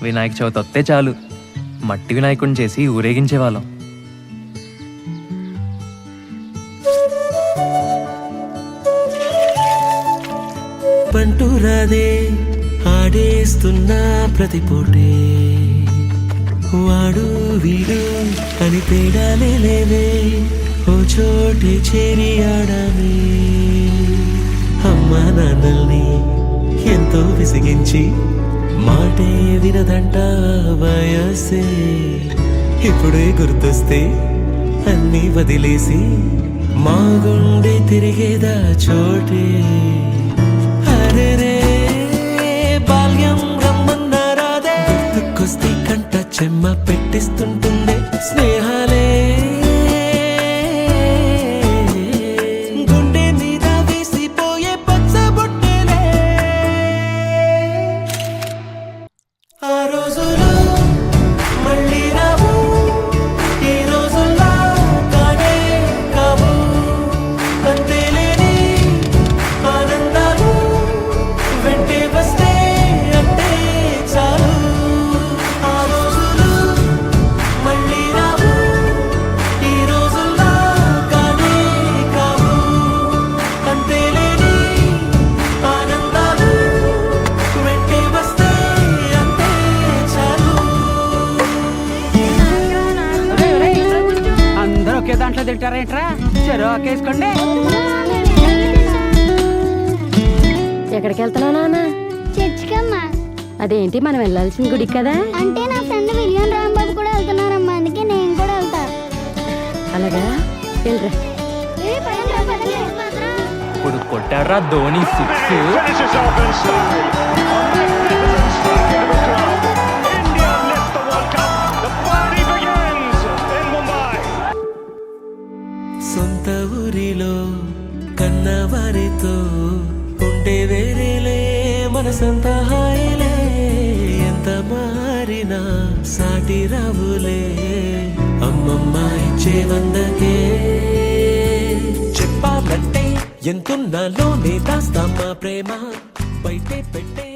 వినాయక చవితి వస్తే చాలు మట్టి వినాయకుడిని చేసి ఊరేగించేవాళ్ళం. పంటూరాదే ఆడేస్తున్నా ప్రతి పూటే, వాడు వీడు అని తేడాలే లేవే, ఓ చోటే చేరి ఆడమే. అమ్మా నాన్నల్ని ఎంతో విసిగించి మాటే వినదంట వయసే, ఇప్పుడే గుర్తొస్తే అన్నీ వదిలేసి మా గుండె తిరిగేదా చోటే. అరెరే బాల్యం రమ్మన్నారాదే, గుర్తుకొస్తే కంట చెమ్మ పెట్టిస్తుంటుందే స్నేహాలే. గుండె మీద వేసిపోయే పచ్చబొట్టెలే, ఆ రోజులు మళ్ళీ రావు, ఈ రోజుల్లా కానే కావు. అంతేలేని ఆనందాలు వెంటే వస్తే అంటే చాలు. ఆ రోజులు మళ్ళీ రావు, ఈ రోజుల్లా కానే కావు. అంతేలేని ఆనందాలు వెంటే వస్తే అంటే చాలు. అందరూ ఒకే దాంట్లో తింటారేంట్రా? చెరో ఒకేసుకోండి. ఎక్కడికి వెళ్తున్నావు నాన్న? చర్చికమ్మా. అదేంటి మనం వెళ్ళాల్సిన గుడి కదా? అంటే నా ఫ్రెండ్ విలియం రాంబాబు కూడా వెళ్తున్నారమ్మా, అందుకే నేను కూడా వెళ్తా. అలాగా వెళ్ళరా. ఇప్పుడు కొట్టాడ్రా Dhoni six. Finishes off in style. A magnificent strike into the crowd. India lift the World Cup. The party begins in Mumbai. సొంత ఊరిలో కన్నవారితో ఉంటే వేరేలే మనసంత హాయిలే. ఎంత మారినా సాటి రావులే అమ్మమ్మ ఇచ్చే వందకే. చెప్పాలంటే ఎంతున్నాలోనే దాస్తామా ప్రేమ, బయటే పెట్టే